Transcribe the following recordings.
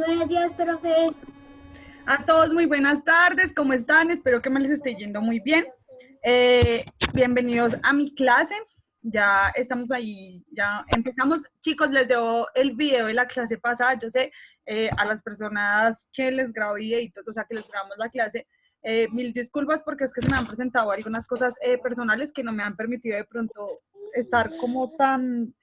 Buenos días, profe. A todos muy buenas tardes, ¿cómo están? Espero que me les esté yendo muy bien. Bienvenidos a mi clase. Ya estamos ahí, ya empezamos. Chicos, les dejo el video de la clase pasada. Yo sé, a las personas que les grabo videitos, o sea, que les grabamos la clase, mil disculpas porque es que se me han presentado algunas cosas personales que no me han permitido de pronto estar como tan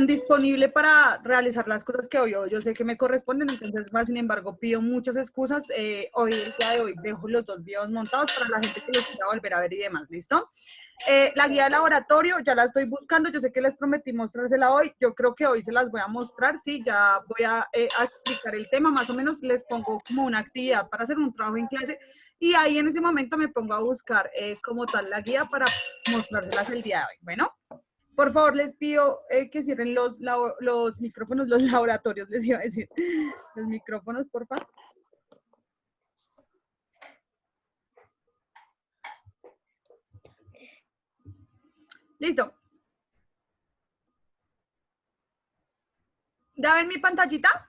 disponible para realizar las cosas que hoy yo sé que me corresponden, entonces más sin embargo pido muchas excusas. Hoy, el día de hoy, dejo los dos videos montados para la gente que los quiera volver a ver y demás, ¿listo? La guía de laboratorio ya la estoy buscando, yo sé que les prometí mostrársela hoy, yo creo que hoy se las voy a mostrar, sí, ya voy a explicar el tema, más o menos les pongo como una actividad para hacer un trabajo en clase y ahí en ese momento me pongo a buscar como tal la guía para mostrárselas el día de hoy, bueno. Por favor, les pido que cierren los micrófonos, los laboratorios, les iba a decir. Los micrófonos, por favor. Listo. ¿Ya ven mi pantallita?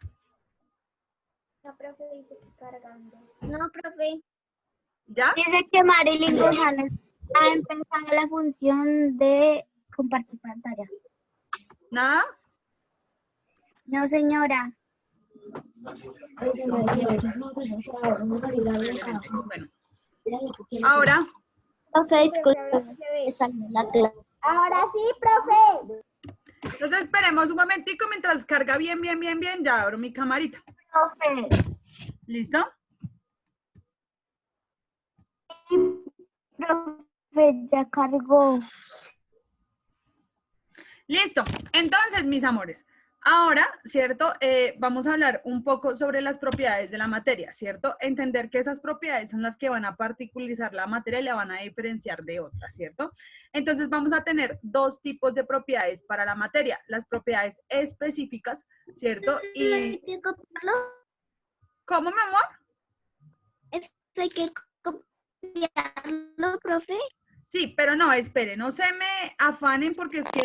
No, profe, dice que cargando. No, profe. ¿Ya? Dice que Marilyn González ha empezado la función de compartir pantalla. ¿Nada? No, señora. Bueno. Ahora. Ok, disculpe. Ahora sí, profe. Entonces esperemos un momentico mientras carga bien. Ya abro mi camarita. Profe. ¿Listo? Profe, ya cargó. Listo. Entonces, mis amores, ahora, ¿cierto? Vamos a hablar un poco sobre las propiedades de la materia, ¿cierto? Entender que esas propiedades son las que van a particularizar la materia y la van a diferenciar de otras, ¿cierto? Entonces, vamos a tener dos tipos de propiedades para la materia. Las propiedades específicas, ¿cierto? ¿Hay que copiarlo? ¿Cómo, mi amor? ¿Esto hay que copiarlo, profe? Sí, pero no, esperen, no se me afanen porque es que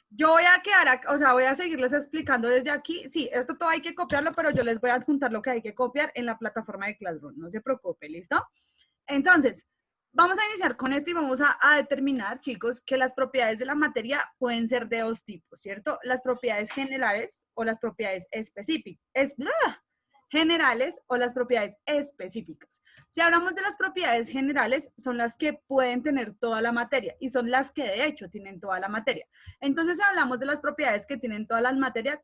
yo voy a quedar, o sea, voy a seguirles explicando desde aquí. Sí, esto todo hay que copiarlo, pero yo les voy a adjuntar lo que hay que copiar en la plataforma de Classroom, no se preocupe, ¿listo? Entonces, vamos a iniciar con esto y vamos a determinar, chicos, que las propiedades de la materia pueden ser de dos tipos, ¿cierto? Las propiedades generales o las propiedades específicas. Generales o las propiedades específicas. Si hablamos de las propiedades generales, son las que pueden tener toda la materia y son las que de hecho tienen toda la materia. Entonces, si hablamos de las propiedades que tienen toda la materia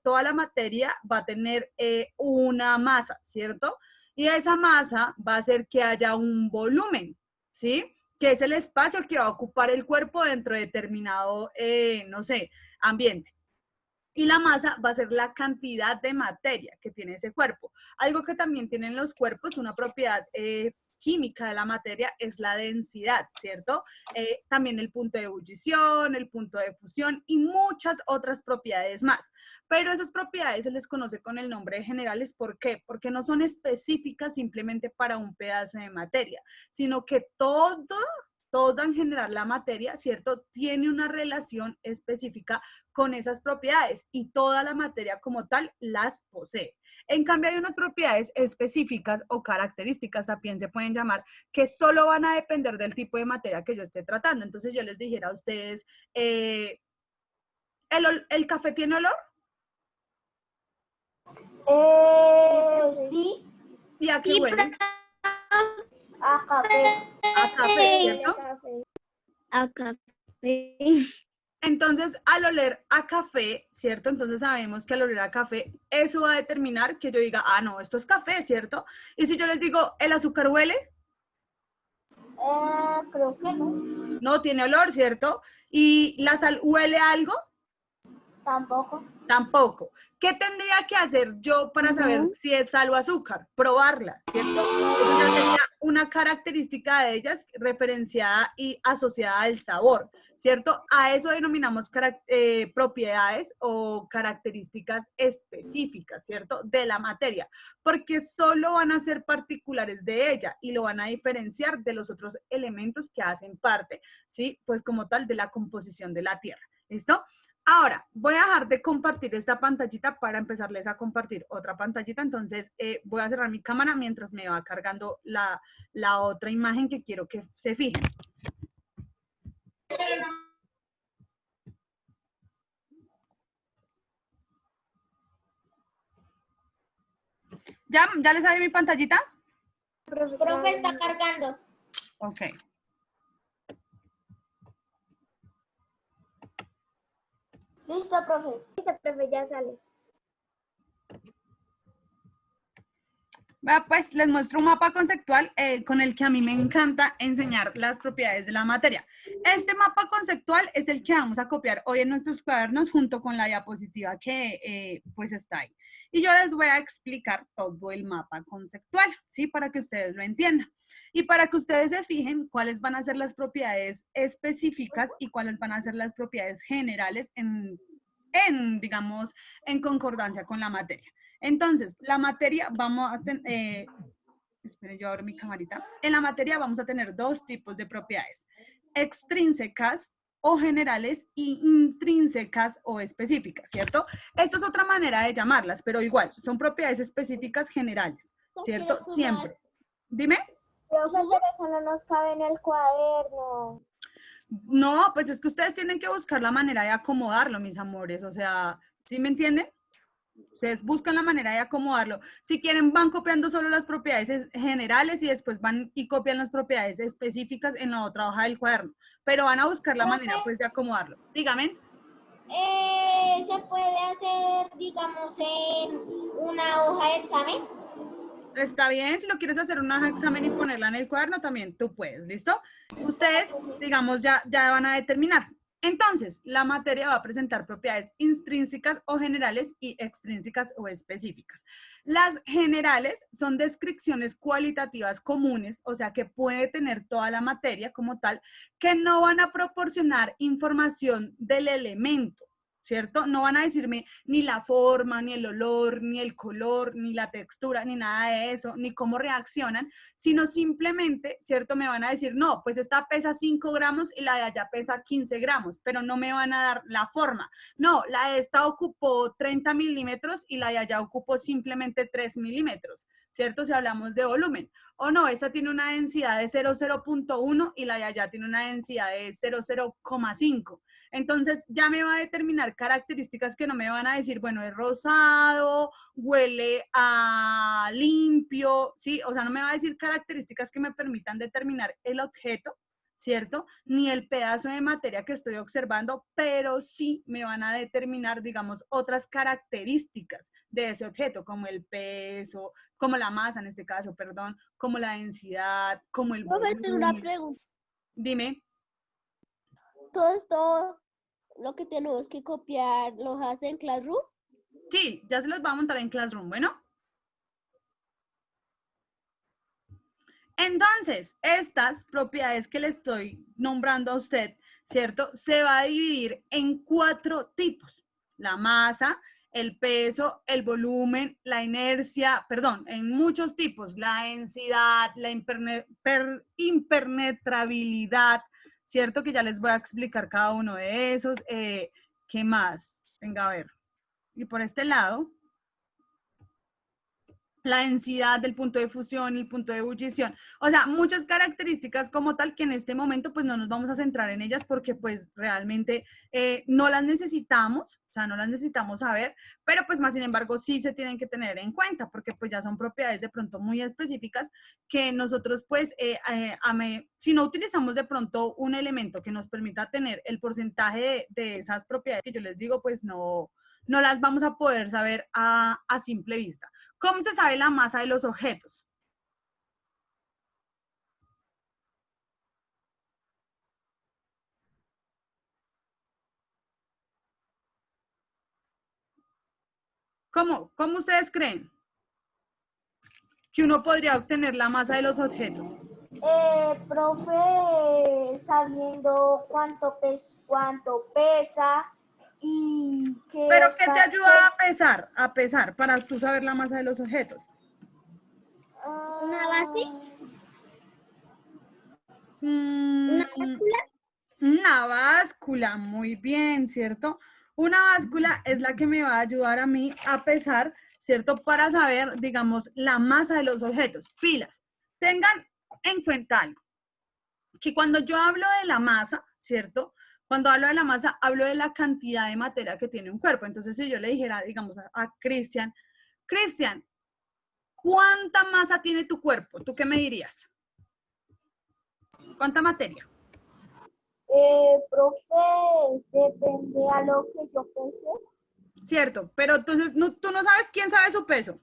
va a tener una masa, ¿cierto? Y esa masa va a hacer que haya un volumen, ¿sí? Que es el espacio que va a ocupar el cuerpo dentro de determinado, no sé, ambiente. Y la masa va a ser la cantidad de materia que tiene ese cuerpo. Algo que también tienen los cuerpos, una propiedad química de la materia, es la densidad, ¿cierto? También el punto de ebullición, el punto de fusión y muchas otras propiedades más. Pero esas propiedades se les conoce con el nombre de generales. ¿Por qué? Porque no son específicas simplemente para un pedazo de materia, sino que toda en general la materia, ¿cierto? Tiene una relación específica con esas propiedades y toda la materia como tal las posee. En cambio, hay unas propiedades específicas o características, también se pueden llamar, que solo van a depender del tipo de materia que yo esté tratando. Entonces, yo les dijera a ustedes, ¿el café tiene olor? Sí. ¿Y a qué huele? A café. A café, ¿cierto? A café. Entonces, al oler a café, ¿cierto? Entonces sabemos que al oler a café, eso va a determinar que yo diga, ah, no, esto es café, ¿cierto? Y si yo les digo, ¿el azúcar huele? Creo que no. No tiene olor, ¿cierto? ¿Y la sal huele a algo? Tampoco. Tampoco. ¿Qué tendría que hacer yo para saber si es sal o azúcar? Probarla, ¿cierto? Eso ya sería una característica de ellas referenciada y asociada al sabor, ¿cierto? A eso denominamos propiedades o características específicas, ¿cierto? De la materia, porque solo van a ser particulares de ella y lo van a diferenciar de los otros elementos que hacen parte, ¿sí? Pues como tal de la composición de la Tierra, ¿listo? Ahora, voy a dejar de compartir esta pantallita para empezarles a compartir otra pantallita. Entonces, voy a cerrar mi cámara mientras me va cargando la otra imagen que quiero que se fijen. ¿Ya les sale mi pantallita? Profe, está cargando. Ok. Listo, profe. Listo, profe, ya sale. Pues les muestro un mapa conceptual con el que a mí me encanta enseñar las propiedades de la materia. Este mapa conceptual es el que vamos a copiar hoy en nuestros cuadernos junto con la diapositiva que pues está ahí. Y yo les voy a explicar todo el mapa conceptual, ¿sí? Para que ustedes lo entiendan. Y para que ustedes se fijen cuáles van a ser las propiedades específicas y cuáles van a ser las propiedades generales digamos, en concordancia con la materia. Entonces, la materia vamos a tener, esperen, yo abro mi camarita. En la materia vamos a tener dos tipos de propiedades, extrínsecas o generales y intrínsecas o específicas, ¿cierto? Esta es otra manera de llamarlas, pero igual, son propiedades específicas generales, ¿cierto? Siempre. Dime. Profe, pero eso no nos cabe en el cuaderno. No, pues es que ustedes tienen que buscar la manera de acomodarlo, mis amores, o sea, ¿sí me entienden? Ustedes buscan la manera de acomodarlo. Si quieren, van copiando solo las propiedades generales y después van y copian las propiedades específicas en la otra hoja del cuaderno. Pero van a buscar la manera, pues, de acomodarlo. Dígame. ¿Se puede hacer, digamos, en una hoja de examen? Está bien, si lo quieres hacer una hoja de examen y ponerla en el cuaderno, también tú puedes, ¿listo? Ustedes, digamos, ya van a determinar. Entonces, la materia va a presentar propiedades intrínsecas o generales y extrínsecas o específicas. Las generales son descripciones cualitativas comunes, o sea, que puede tener toda la materia como tal, que no van a proporcionar información del elemento, ¿cierto? No van a decirme ni la forma, ni el olor, ni el color, ni la textura, ni nada de eso, ni cómo reaccionan, sino simplemente, ¿cierto? Me van a decir, no, pues esta pesa 5 gramos y la de allá pesa 15 gramos, pero no me van a dar la forma. No, la de esta ocupó 30 milímetros y la de allá ocupó simplemente 3 milímetros, ¿cierto? Si hablamos de volumen. O no, esa tiene una densidad de 0,0.1 y la de allá tiene una densidad de 0,0,5. Entonces ya me va a determinar características que no me van a decir, bueno, es rosado, huele a limpio, ¿sí? O sea, no me va a decir características que me permitan determinar el objeto, ¿cierto? Ni el pedazo de materia que estoy observando, pero sí me van a determinar, digamos, otras características de ese objeto, como el peso, como la masa en este caso, perdón, como la densidad, como el Profe, tengo una volumen. pregunta. Dime. ¿Todo esto, lo que tenemos que copiar, lo hace en Classroom? Sí, ya se los va a montar en Classroom, bueno. Entonces, estas propiedades que le estoy nombrando a usted, ¿cierto? Se va a dividir en 4 tipos. La masa, el peso, el volumen, la inercia, perdón, en muchos tipos. La densidad, la impenetrabilidad, ¿cierto? Que ya les voy a explicar cada uno de esos. ¿Qué más? Venga, a ver. Y por este lado, la densidad del punto de fusión, el punto de ebullición, o sea, muchas características como tal que en este momento pues no nos vamos a centrar en ellas porque pues realmente no las necesitamos, o sea, no las necesitamos saber, pero pues más sin embargo sí se tienen que tener en cuenta porque pues ya son propiedades de pronto muy específicas que nosotros pues si no utilizamos de pronto un elemento que nos permita tener el porcentaje de esas propiedades que yo les digo, pues no las vamos a poder saber a simple vista. ¿Cómo se sabe la masa de los objetos? ¿Cómo ustedes creen que uno podría obtener la masa de los objetos? Profe, sabiendo cuánto pesa y qué... ¿Pero qué te ayuda a pesar para tú saber la masa de los objetos? ¿Una base? ¿Una báscula? Una báscula, muy bien, ¿cierto? Una báscula es la que me va a ayudar a mí a pesar, ¿cierto? Para saber, digamos, la masa de los objetos. Pilas. Tengan en cuenta algo, que cuando yo hablo de la masa, ¿cierto? Cuando hablo de la masa, hablo de la cantidad de materia que tiene un cuerpo. Entonces, si yo le dijera, digamos, a Cristian, Cristian, ¿cuánta masa tiene tu cuerpo? ¿Tú qué me dirías? ¿Cuánta materia? Profe, depende a lo que yo pese. Cierto, pero entonces no, tú no sabes quién sabe su peso.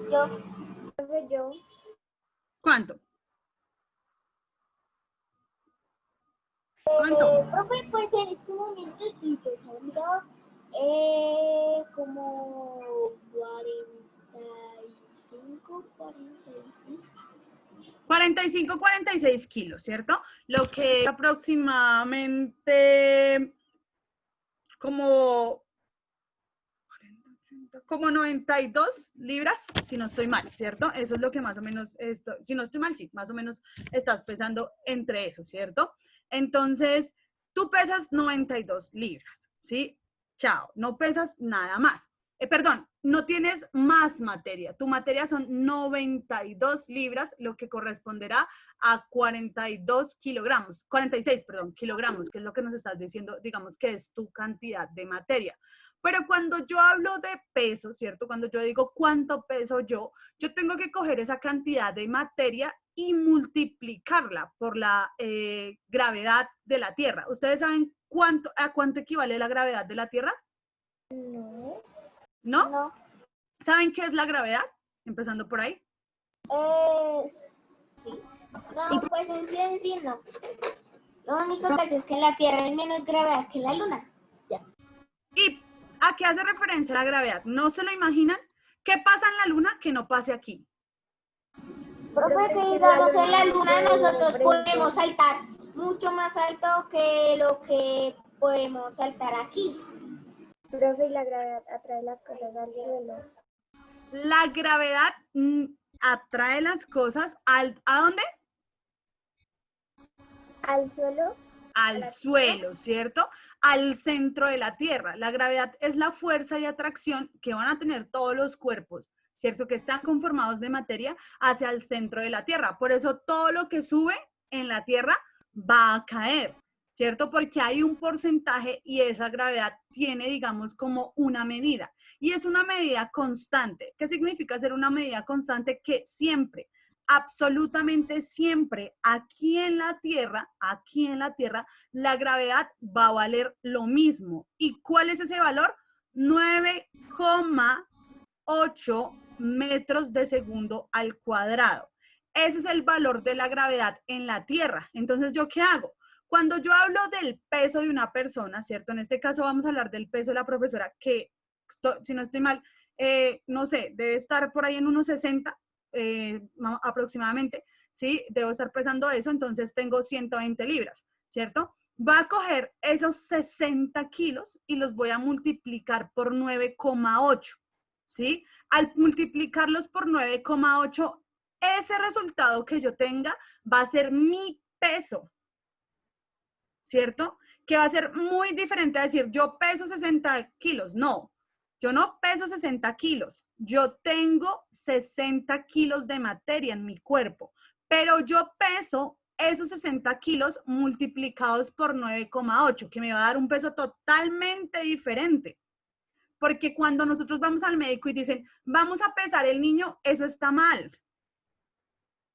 Yo. ¿Cuánto? ¿Cuánto? Profe, pues en este momento estoy pesando como 45, 46. 45, 46 kilos, ¿cierto? Lo que es aproximadamente como 92 libras, si no estoy mal, ¿cierto? Eso es lo que más o menos, si no estoy mal, sí, más o menos estás pesando entre eso, ¿cierto? Entonces, tú pesas 92 libras, ¿sí? Chao, no pesas nada más. Perdón, no tienes más materia. Tu materia son 92 libras, lo que corresponderá a 42 kilogramos, 46, perdón, kilogramos, que es lo que nos estás diciendo, digamos que es tu cantidad de materia. Pero cuando yo hablo de peso, ¿cierto? Cuando yo digo cuánto peso yo tengo que coger esa cantidad de materia y multiplicarla por la gravedad de la Tierra. ¿Ustedes saben a cuánto equivale la gravedad de la Tierra? No. ¿No? No. ¿Saben qué es la gravedad? Empezando por ahí. Sí. No, pues en sí no. Lo único que sé es que en la Tierra hay menos gravedad que en la Luna. Ya. ¿Y a qué hace referencia la gravedad? ¿No se lo imaginan? ¿Qué pasa en la Luna que no pase aquí? Profe, que digamos en la Luna nosotros podemos saltar mucho más alto que lo que podemos saltar aquí. Profe, y la gravedad atrae las cosas al suelo. La gravedad atrae las cosas ¿a dónde? Al suelo. Al suelo, ¿cierto? Al centro de la Tierra. La gravedad es la fuerza y atracción que van a tener todos los cuerpos, ¿cierto? Que están conformados de materia hacia el centro de la Tierra. Por eso todo lo que sube en la Tierra va a caer, ¿cierto? Porque hay un porcentaje y esa gravedad tiene, digamos, como una medida. Y es una medida constante. ¿Qué significa ser una medida constante? Que siempre, absolutamente siempre, aquí en la Tierra, la gravedad va a valer lo mismo. ¿Y cuál es ese valor? 9,8 metros de segundo al cuadrado. Ese es el valor de la gravedad en la Tierra. Entonces, ¿yo qué hago? Cuando yo hablo del peso de una persona, ¿cierto? En este caso vamos a hablar del peso de la profesora, que, si no estoy mal, no sé, debe estar por ahí en unos 60 aproximadamente, ¿sí? Debo estar pesando eso, entonces tengo 120 libras, ¿cierto? Va a coger esos 60 kilos y los voy a multiplicar por 9,8, ¿sí? Al multiplicarlos por 9,8, ese resultado que yo tenga va a ser mi peso, ¿cierto? Que va a ser muy diferente a decir, yo peso 60 kilos. No, yo no peso 60 kilos. Yo tengo 60 kilos de materia en mi cuerpo, pero yo peso esos 60 kilos multiplicados por 9,8, que me va a dar un peso totalmente diferente. Porque cuando nosotros vamos al médico y dicen, vamos a pesar el niño, eso está mal.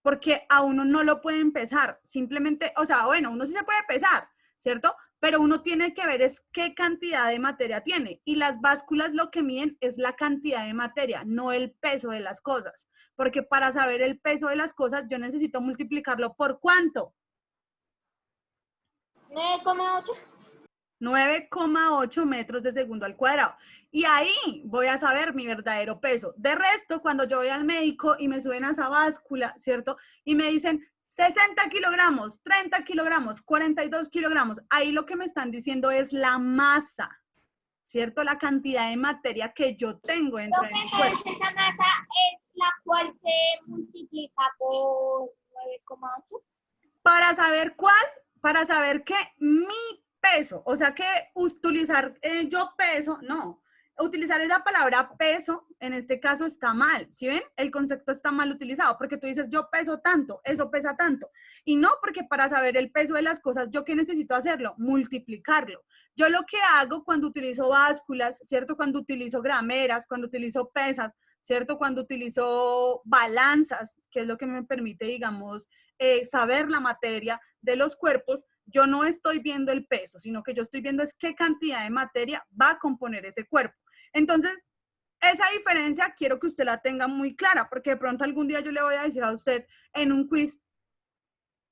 Porque a uno no lo pueden pesar. Simplemente, o sea, bueno, uno sí se puede pesar, ¿cierto? Pero uno tiene que ver es qué cantidad de materia tiene. Y las básculas lo que miden es la cantidad de materia, no el peso de las cosas. Porque para saber el peso de las cosas, yo necesito multiplicarlo por ¿cuánto? 9,8. 9,8 metros de segundo al cuadrado. Y ahí voy a saber mi verdadero peso. De resto, cuando yo voy al médico y me suben a esa báscula, ¿cierto? Y me dicen 60 kilogramos, 30 kilogramos, 42 kilogramos. Ahí lo que me están diciendo es la masa, ¿cierto? La cantidad de materia que yo tengo dentro de mi cuerpo. Esa masa es la cual se multiplica por 9,8. Para saber cuál, para saber que mi peso, o sea que utilizar yo peso, no. Utilizar esa palabra peso, en este caso está mal, ¿sí ven? El concepto está mal utilizado, porque tú dices yo peso tanto, eso pesa tanto. Y no, porque para saber el peso de las cosas, ¿yo qué necesito hacerlo? Multiplicarlo. Yo lo que hago cuando utilizo básculas, ¿cierto? Cuando utilizo grameras, cuando utilizo pesas, ¿cierto? Cuando utilizo balanzas, que es lo que me permite, digamos, saber la materia de los cuerpos, yo no estoy viendo el peso, sino que yo estoy viendo es qué cantidad de materia va a componer ese cuerpo. Entonces, esa diferencia quiero que usted la tenga muy clara, porque de pronto algún día yo le voy a decir a usted en un quiz,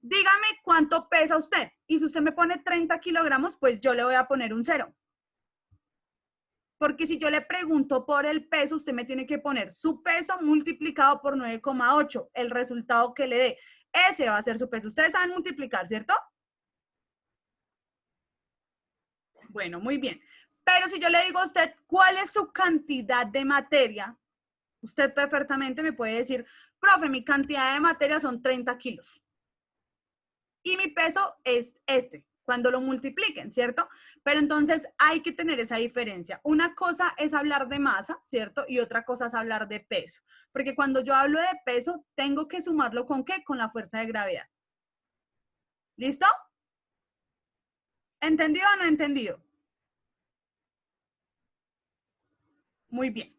dígame cuánto pesa usted. Y si usted me pone 30 kilogramos, pues yo le voy a poner un 0. Porque si yo le pregunto por el peso, usted me tiene que poner su peso multiplicado por 9,8, el resultado que le dé. Ese va a ser su peso. Ustedes saben multiplicar, ¿cierto? Bueno, muy bien. Pero si yo le digo a usted cuál es su cantidad de materia, usted perfectamente me puede decir, profe, mi cantidad de materia son 30 kilos. Y mi peso es este, cuando lo multipliquen, ¿cierto? Pero entonces hay que tener esa diferencia. Una cosa es hablar de masa, ¿cierto? Y otra cosa es hablar de peso. Porque cuando yo hablo de peso, tengo que sumarlo ¿con qué? Con la fuerza de gravedad. ¿Listo? ¿Entendido o no entendido? Muy bien.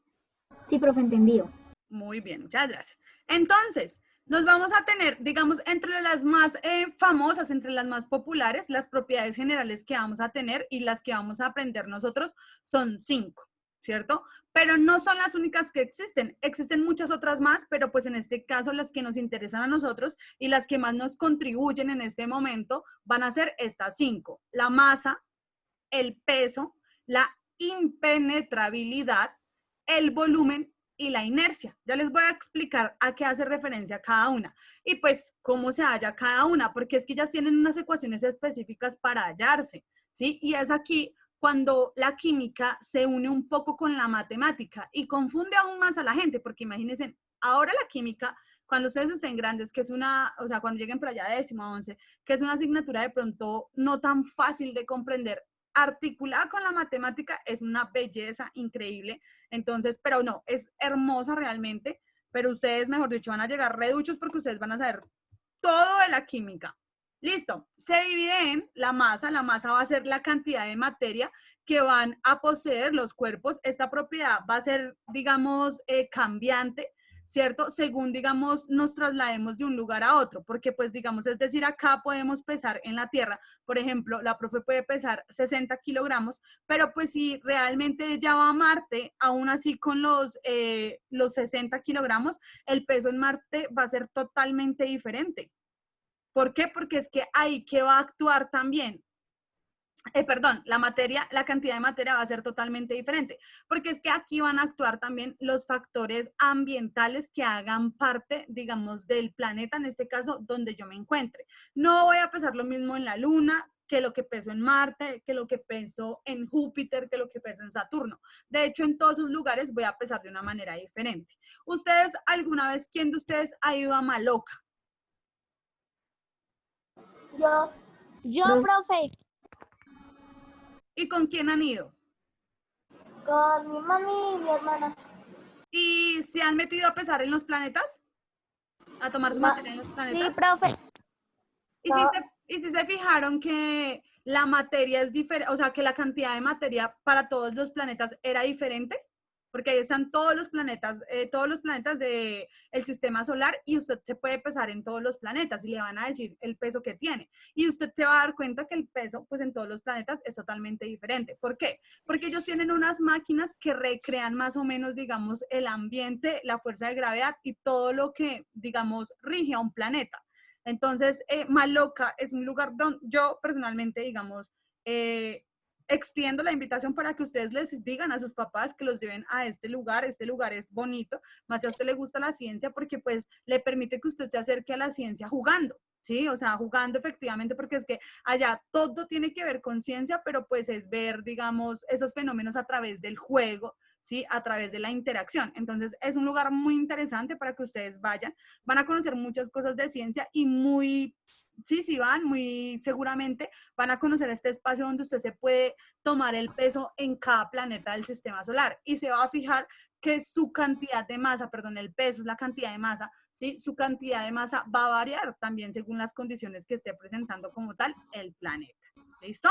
Sí, profe, entendido. Muy bien, muchas gracias. Entonces, nos vamos a tener, digamos, entre las más famosas, entre las más populares, las propiedades generales que vamos a tener y las que vamos a aprender nosotros son 5, ¿cierto? Pero no son las únicas que existen. Existen muchas otras más, pero pues en este caso las que nos interesan a nosotros y las que más nos contribuyen en este momento van a ser estas 5. La masa, el peso, la impenetrabilidad, el volumen y la inercia. Ya les voy a explicar a qué hace referencia cada una y pues cómo se halla cada una, porque es que ellas tienen unas ecuaciones específicas para hallarse, ¿sí? Y es aquí cuando la química se une un poco con la matemática y confunde aún más a la gente, porque imagínense, ahora la química, cuando ustedes estén grandes, que es una, o sea, cuando lleguen por allá de 10º a 11, que es una asignatura de pronto no tan fácil de comprender, articulada con la matemática, es una belleza increíble. Entonces, pero no, es hermosa realmente, pero ustedes, mejor dicho, van a llegar reduchos porque ustedes van a saber todo de la química. Listo, se divide en la masa va a ser la cantidad de materia que van a poseer los cuerpos. Esta propiedad va a ser, digamos, cambiante, ¿cierto? Según, digamos, nos traslademos de un lugar a otro, porque pues, digamos, es decir, acá podemos pesar en la Tierra, por ejemplo, la profe puede pesar 60 kilogramos, pero pues si realmente ella va a Marte, aún así con los 60 kilogramos, el peso en Marte va a ser totalmente diferente. ¿Por qué? Porque es que ahí que va a actuar también. La materia, la cantidad de materia va a ser totalmente diferente, porque es que aquí van a actuar también los factores ambientales que hagan parte, digamos, del planeta, en este caso, donde yo me encuentre. No voy a pesar lo mismo en la Luna, que lo que peso en Marte, que lo que peso en Júpiter, que lo que peso en Saturno. De hecho, en todos esos lugares voy a pesar de una manera diferente. ¿Ustedes alguna vez, quién de ustedes ha ido a Maloca? Yo, profe, ¿Y con quién han ido? con mi mami y mi hermana. ¿Y se han metido a pesar en los planetas? ¿A tomar su No. materia en los planetas? Sí, profe. ¿Y si se fijaron que la materia es diferente, o sea, que la cantidad de materia para todos los planetas era diferente? Porque ahí están todos los planetas del sistema solar y usted se puede pesar en todos los planetas y le van a decir el peso que tiene. Y usted se va a dar cuenta que el peso, pues en todos los planetas es totalmente diferente. ¿Por qué? Porque ellos tienen unas máquinas que recrean más o menos, digamos, el ambiente, la fuerza de gravedad y todo lo que, digamos, rige a un planeta. Entonces, Maloca es un lugar donde yo personalmente, digamos, extiendo la invitación para que ustedes les digan a sus papás que los lleven a este lugar es bonito, más si a usted le gusta la ciencia, porque pues le permite que usted se acerque a la ciencia jugando, ¿sí? O sea, jugando efectivamente, porque es que allá todo tiene que ver con ciencia, pero pues es ver, digamos, esos fenómenos a través del juego, ¿sí? A través de la interacción. Entonces, es un lugar muy interesante para que ustedes vayan. Van a conocer muchas cosas de ciencia y si van, muy seguramente van a conocer este espacio donde usted se puede tomar el peso en cada planeta del sistema solar y se va a fijar que su cantidad de masa, perdón, el peso es la cantidad de masa, ¿sí? Su cantidad de masa va a variar también según las condiciones que esté presentando como tal el planeta. ¿Listo?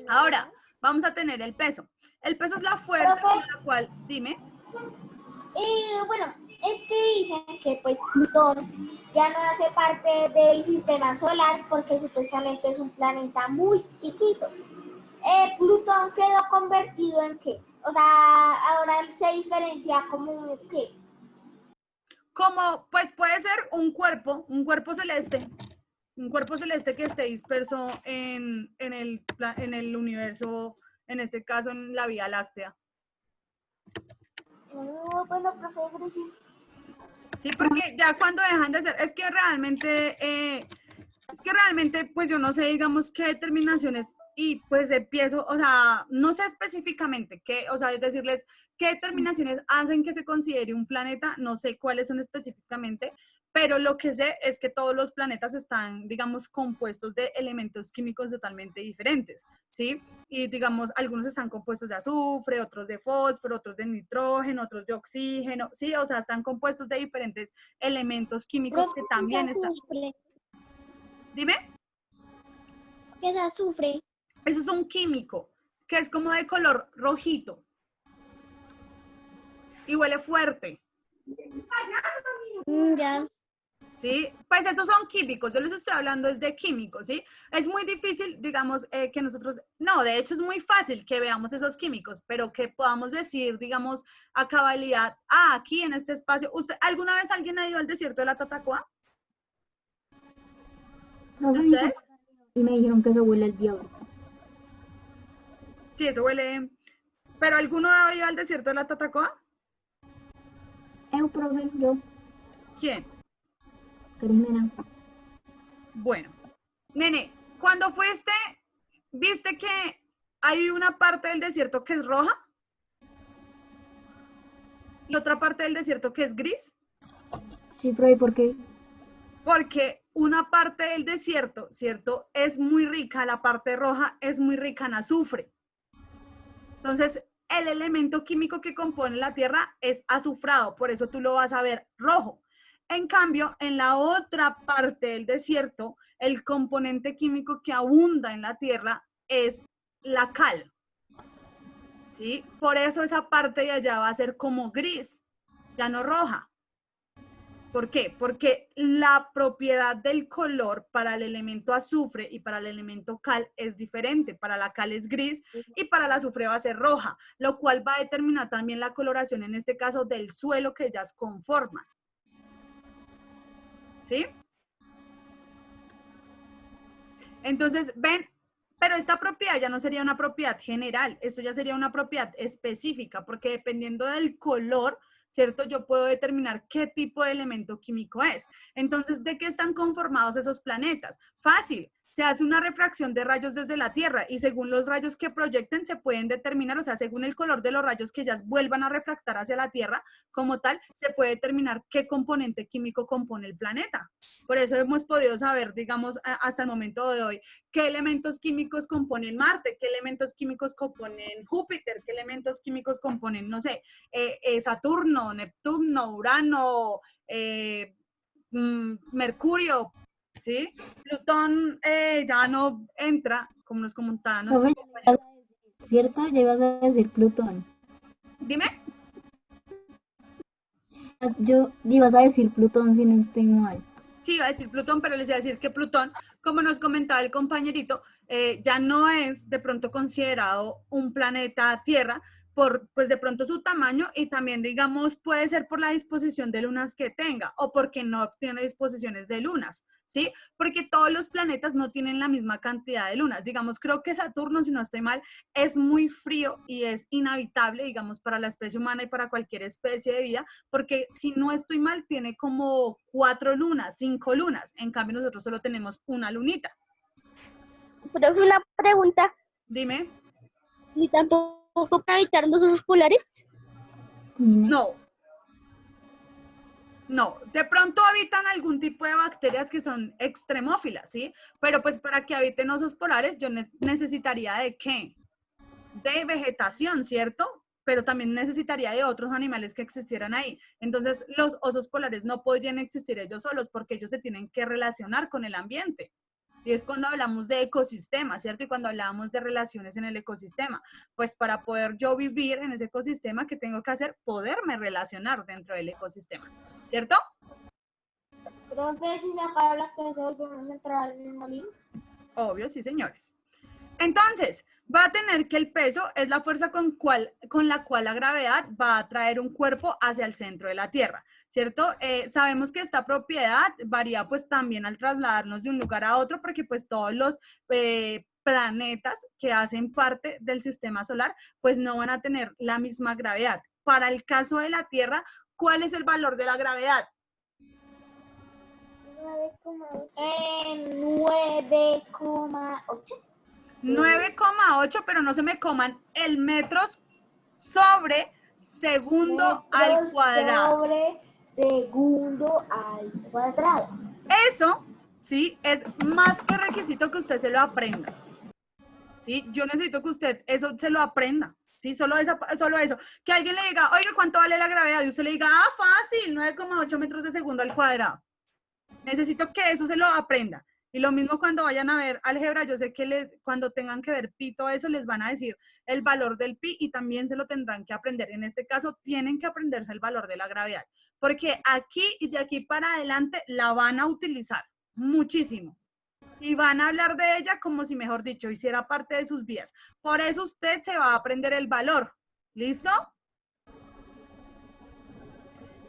Ahora, vamos a tener el peso. El peso es la fuerza con la cual, dime. Bueno, es que dicen que pues Plutón ya no hace parte del sistema solar porque supuestamente es un planeta muy chiquito. ¿Plutón quedó convertido en qué? O sea, ahora se diferencia como qué. Como, pues puede ser un cuerpo celeste que esté disperso en el universo, en este caso en la Vía Láctea. Bueno, profe, gracias. Sí, porque ya cuando dejan de ser, es que realmente, pues yo no sé, digamos, qué determinaciones, y pues empiezo, o sea, no sé específicamente qué, o sea, es decirles qué determinaciones hacen que se considere un planeta, no sé cuáles son específicamente, pero lo que sé es que todos los planetas están, digamos, compuestos de elementos químicos totalmente diferentes, ¿sí? Y digamos, algunos están compuestos de azufre, otros de fósforo, otros de nitrógeno, otros de oxígeno, ¿sí? O sea, están compuestos de diferentes elementos químicos que también están. Azufre. Dime. ¿Qué es azufre? Eso es un químico que es como de color rojito y huele fuerte. Ya. ¿Sí? Pues esos son químicos, yo les estoy hablando es de químicos, ¿sí? Es muy difícil, digamos, que nosotros, no, de hecho es muy fácil que veamos esos químicos, pero que podamos decir, digamos, a cabalidad, aquí en este espacio, ¿alguna vez alguien ha ido al desierto de la Tatacoa? No, ¿Ustedes? y me dijeron que eso huele al diablo. Sí, eso huele, ¿pero alguno ha ido al desierto de la Tatacoa? Profe, yo, ¿Quién? Crismena. Bueno, nene, cuando fuiste, ¿viste que hay una parte del desierto que es roja? ¿Y otra parte del desierto que es gris? Sí, profe, ¿por qué? Porque una parte del desierto, ¿cierto? Es muy rica, la parte roja es muy rica en azufre. Entonces, el elemento químico que compone la Tierra es azufrado, por eso tú lo vas a ver rojo. En cambio, en la otra parte del desierto, el componente químico que abunda en la Tierra es la cal, ¿sí? Por eso esa parte de allá va a ser como gris, ya no roja. ¿Por qué? Porque la propiedad del color para el elemento azufre y para el elemento cal es diferente. Para la cal es gris y para el azufre va a ser roja, lo cual va a determinar también la coloración, en este caso, del suelo que ellas conforman. ¿Sí? Entonces, ven, pero esta propiedad ya no sería una propiedad general, esto ya sería una propiedad específica, porque dependiendo del color, ¿cierto? Yo puedo determinar qué tipo de elemento químico es. Entonces, ¿de qué están conformados esos planetas? Fácil. Se hace una refracción de rayos desde la Tierra y según los rayos que proyecten se pueden determinar, o sea, según el color de los rayos que ellas vuelvan a refractar hacia la Tierra, como tal, se puede determinar qué componente químico compone el planeta. Por eso hemos podido saber, digamos, hasta el momento de hoy, qué elementos químicos componen Marte, qué elementos químicos componen Júpiter, qué elementos químicos componen, no sé, Saturno, Neptuno, Urano, Mercurio, ¿sí? Plutón ya no entra, como nos comentaba nuestro compañero. ¿Cierto? Ya ibas a decir Plutón. Dime. Yo ibas a decir Plutón si no estoy mal. Sí, iba a decir Plutón, pero les iba a decir que Plutón, como nos comentaba el compañerito, ya no es de pronto considerado un planeta Tierra por, pues de pronto su tamaño y también, digamos, puede ser por la disposición de lunas que tenga o porque no tiene disposiciones de lunas, ¿sí? Porque todos los planetas no tienen la misma cantidad de lunas. Digamos, creo que Saturno, si no estoy mal, es muy frío y es inhabitable, digamos, para la especie humana y para cualquier especie de vida, porque si no estoy mal, tiene como 4 lunas, 5 lunas. En cambio, nosotros solo tenemos una lunita. Pero es una pregunta, Dime. ¿y tampoco para evitar los osos polares? No. No, de pronto habitan algún tipo de bacterias que son extremófilas, ¿sí? Pero pues para que habiten osos polares yo necesitaría ¿de qué? De vegetación, ¿cierto? Pero también necesitaría de otros animales que existieran ahí. Entonces los osos polares no podrían existir ellos solos porque ellos se tienen que relacionar con el ambiente. Y es cuando hablamos de ecosistema, ¿cierto? Y cuando hablamos de relaciones en el ecosistema. Pues para poder yo vivir en ese ecosistema, ¿qué tengo que hacer? Poderme relacionar dentro del ecosistema, ¿cierto? Profe, si se acaba la clase, volvemos a entrar al mismo link. Obvio, sí, señores. Entonces, va a tener que el peso es la fuerza con la cual la gravedad va a traer un cuerpo hacia el centro de la Tierra, ¿cierto? Sabemos que esta propiedad varía pues también al trasladarnos de un lugar a otro porque pues todos los planetas que hacen parte del sistema solar pues no van a tener la misma gravedad. Para el caso de la Tierra, ¿cuál es el valor de la gravedad? 9,8. 9,8, pero no se me coman el metros sobre segundo al cuadrado. Sobre segundo al cuadrado. Eso, sí, es más que requisito que usted se lo aprenda. ¿Sí? Yo necesito que usted eso se lo aprenda. ¿Sí? Solo eso. Que alguien le diga, oiga, ¿cuánto vale la gravedad? Y usted le diga, fácil, 9,8 metros de segundo al cuadrado. Necesito que eso se lo aprenda. Y lo mismo cuando vayan a ver álgebra, yo sé que cuando tengan que ver pi, todo eso les van a decir el valor del pi y también se lo tendrán que aprender. En este caso, tienen que aprenderse el valor de la gravedad, porque aquí y de aquí para adelante la van a utilizar muchísimo. Y van a hablar de ella como si, mejor dicho, hiciera parte de sus vidas. Por eso usted se va a aprender el valor. ¿Listo?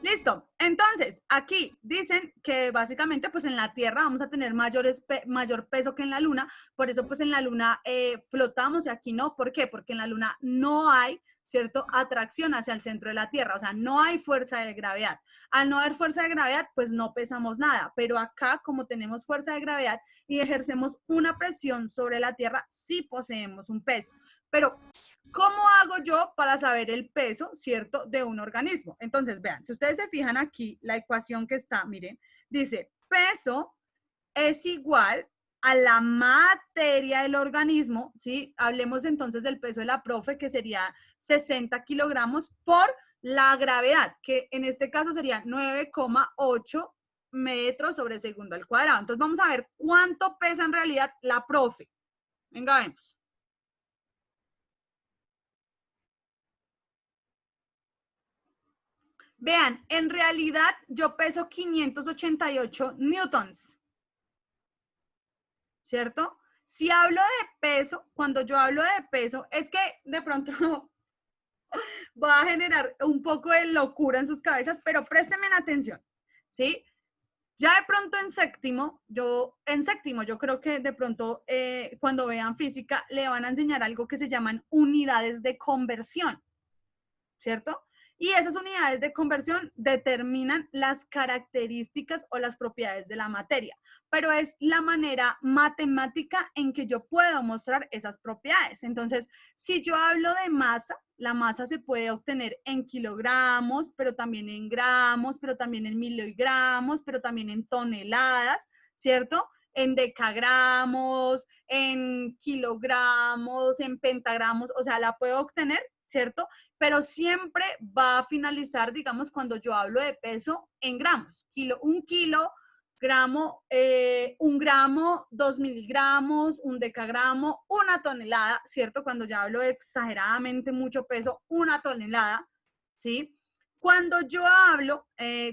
Listo, entonces aquí dicen que básicamente pues en la Tierra vamos a tener mayor peso que en la Luna, por eso pues en la Luna flotamos y aquí no. ¿Por qué? Porque en la Luna no hay, ¿cierto?, atracción hacia el centro de la Tierra, o sea, no hay fuerza de gravedad. Al no haber fuerza de gravedad, pues no pesamos nada, pero acá como tenemos fuerza de gravedad y ejercemos una presión sobre la Tierra, sí poseemos un peso. Pero, ¿cómo hago yo para saber el peso, cierto, de un organismo? Entonces, vean, si ustedes se fijan aquí, la ecuación que está, miren, dice, peso es igual a la materia del organismo, ¿sí? Hablemos entonces del peso de la profe, que sería 60 kilogramos por la gravedad, que en este caso sería 9,8 metros sobre segundo al cuadrado. Entonces, vamos a ver cuánto pesa en realidad la profe. Venga, vemos. Vean, en realidad yo peso 588 newtons, ¿cierto? Si hablo de peso, cuando yo hablo de peso, es que de pronto va a generar un poco de locura en sus cabezas, pero préstenme atención, ¿sí? Ya de pronto en séptimo, yo creo que de pronto cuando vean física le van a enseñar algo que se llaman unidades de conversión, ¿cierto? Y esas unidades de conversión determinan las características o las propiedades de la materia, pero es la manera matemática en que yo puedo mostrar esas propiedades. Entonces, si yo hablo de masa, la masa se puede obtener en kilogramos, pero también en gramos, pero también en miligramos, pero también en toneladas, ¿cierto? En decagramos, en kilogramos, en pentagramos, o sea, la puedo obtener, ¿cierto? Pero siempre va a finalizar, digamos, cuando yo hablo de peso en gramos. Un kilogramo, 1 gramo, 2 miligramos, 1 decagramo, 1 tonelada, ¿cierto? Cuando ya hablo de exageradamente mucho peso, 1 tonelada, ¿sí? Cuando yo hablo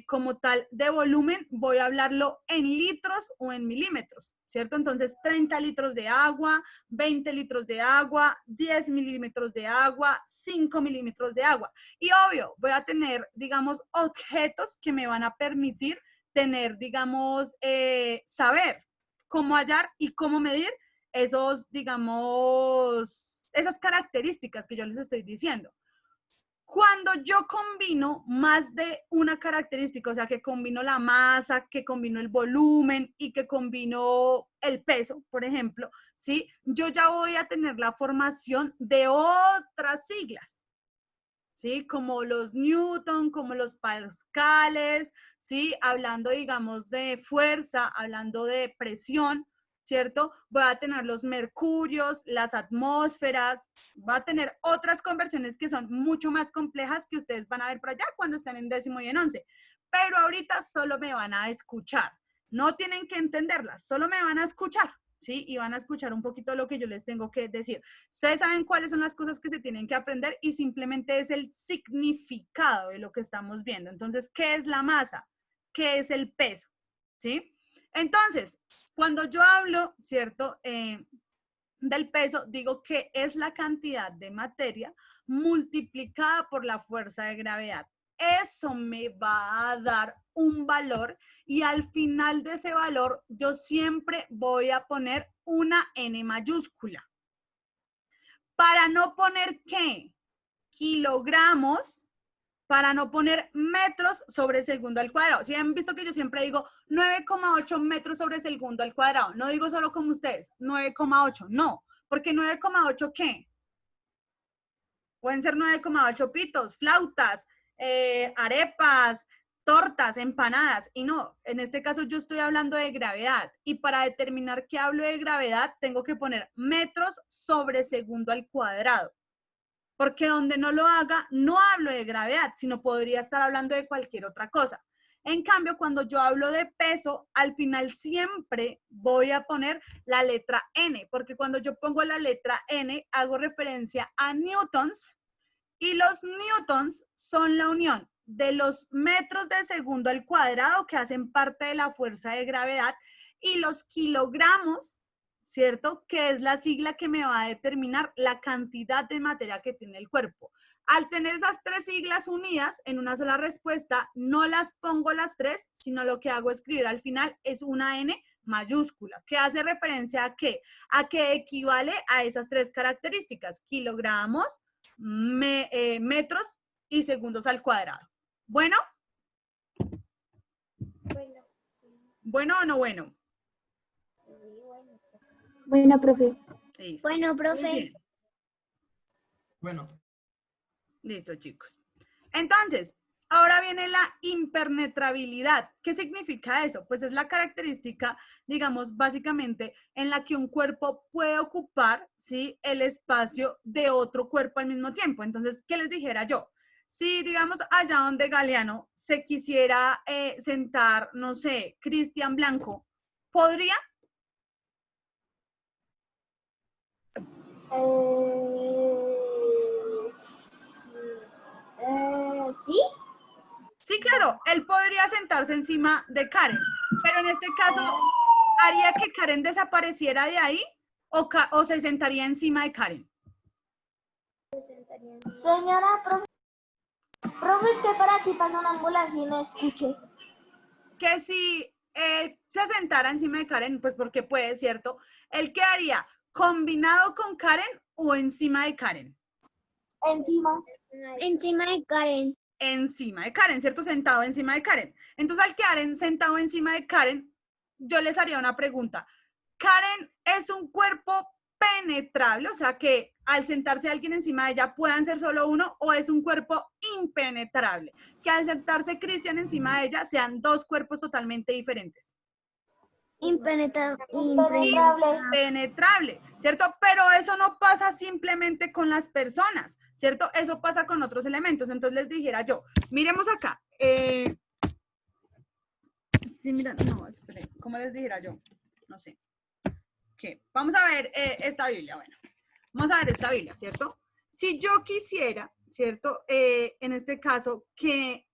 como tal de volumen, voy a hablarlo en litros o en milímetros, ¿cierto? Entonces, 30 litros de agua, 20 litros de agua, 10 milímetros de agua, 5 milímetros de agua. Y obvio, voy a tener, digamos, objetos que me van a permitir tener, digamos, saber cómo hallar y cómo medir esos, digamos, esas características que yo les estoy diciendo. Cuando yo combino más de una característica, o sea, que combino la masa, que combino el volumen y que combino el peso, por ejemplo, ¿sí? Yo ya voy a tener la formación de otras siglas, ¿sí? Como los newton, como los pascales, ¿sí? Hablando, digamos, de fuerza, hablando de presión, ¿cierto? Voy a tener los mercurios, las atmósferas, voy a tener otras conversiones que son mucho más complejas que ustedes van a ver por allá cuando estén en 10º y en 11. Pero ahorita solo me van a escuchar. No tienen que entenderlas, solo me van a escuchar, ¿sí? Y van a escuchar un poquito lo que yo les tengo que decir. Ustedes saben cuáles son las cosas que se tienen que aprender y simplemente es el significado de lo que estamos viendo. Entonces, ¿qué es la masa? ¿Qué es el peso? ¿Sí? Entonces, cuando yo hablo, ¿cierto? Del peso, digo que es la cantidad de materia multiplicada por la fuerza de gravedad. Eso me va a dar un valor y al final de ese valor yo siempre voy a poner una N mayúscula. Para no poner ¿qué? Kilogramos, para no poner metros sobre segundo al cuadrado. Si han visto que yo siempre digo 9,8 metros sobre segundo al cuadrado. No digo solo como ustedes, 9,8. No, porque 9,8 ¿qué? Pueden ser 9,8 pitos, flautas, arepas, tortas, empanadas. Y no, en este caso yo estoy hablando de gravedad. Y para determinar que hablo de gravedad, tengo que poner metros sobre segundo al cuadrado. Porque donde no lo haga, no hablo de gravedad, sino podría estar hablando de cualquier otra cosa. En cambio, cuando yo hablo de peso, al final siempre voy a poner la letra N, porque cuando yo pongo la letra N, hago referencia a newtons, y los newtons son la unión de los metros de segundo al cuadrado, que hacen parte de la fuerza de gravedad, y los kilogramos, ¿cierto? Que es la sigla que me va a determinar la cantidad de materia que tiene el cuerpo. Al tener esas tres siglas unidas en una sola respuesta, no las pongo las tres, sino lo que hago escribir al final es una N mayúscula, que hace referencia a qué? A que equivale a esas tres características, kilogramos, metros y segundos al cuadrado. ¿Bueno? Bueno, ¿Bueno o no bueno? Bueno, profe. Listo. Bueno, Muy profe. bien. Bueno, Listo, chicos. Entonces, ahora viene la impenetrabilidad. ¿Qué significa eso? Pues es la característica, digamos, básicamente en la que un cuerpo puede ocupar, ¿sí?, el espacio de otro cuerpo al mismo tiempo. Entonces, ¿qué les dijera yo? Si, digamos, allá donde Galeano se quisiera sentar, no sé, Cristian Blanco, ¿podría? ¿Sí? Sí, claro, él podría sentarse encima de Karen, pero en este caso, ¿haría que Karen desapareciera de ahí o se sentaría encima de Karen? Señora, profe, es que por aquí pasa una ambulancia y no escuché. Que si se sentara encima de Karen, pues porque puede, ¿cierto? ¿Él qué haría? ¿Combinado con Karen o encima de Karen? Encima. encima de Karen. Encima de Karen, ¿cierto? Sentado encima de Karen. Entonces, al quedar sentado encima de Karen, yo les haría una pregunta. ¿Karen es un cuerpo penetrable? O sea, que al sentarse alguien encima de ella puedan ser solo uno, ¿o es un cuerpo impenetrable? Que al sentarse Cristian encima de ella sean dos cuerpos totalmente diferentes. Impenetrable. Impenetrable, ¿cierto? Pero eso no pasa simplemente con las personas, ¿cierto? Eso pasa con otros elementos. Entonces les dijera yo, miremos acá. Sí, mira, no, esperen, ¿cómo les dijera yo? No sé. ¿Qué? Vamos a ver esta Biblia, bueno. Vamos a ver esta Biblia, ¿cierto? Si yo quisiera, ¿cierto? En este caso, que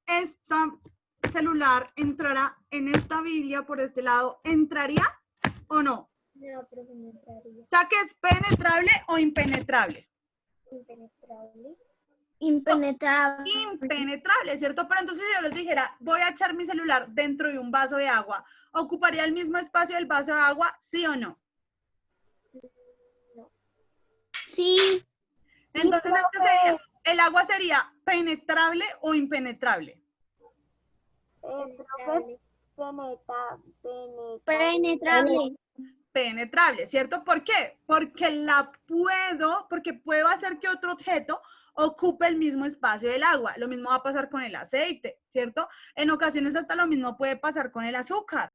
esta celular entrará en esta Biblia por este lado, ¿entraría o no? No, profe, no entraría. O sea, que es penetrable o impenetrable. Impenetrable. Impenetrable. Impenetrable, ¿cierto? Pero entonces si yo les dijera, voy a echar mi celular dentro de un vaso de agua, ¿ocuparía el mismo espacio del vaso de agua, sí o no? Sí. Entonces, ¿este sería, el agua sería penetrable o impenetrable? Penetrable. Penetrable. penetrable, ¿cierto? ¿Por qué? Porque puedo hacer que otro objeto ocupe el mismo espacio del agua. Lo mismo va a pasar con el aceite, ¿cierto? En ocasiones hasta lo mismo puede pasar con el azúcar.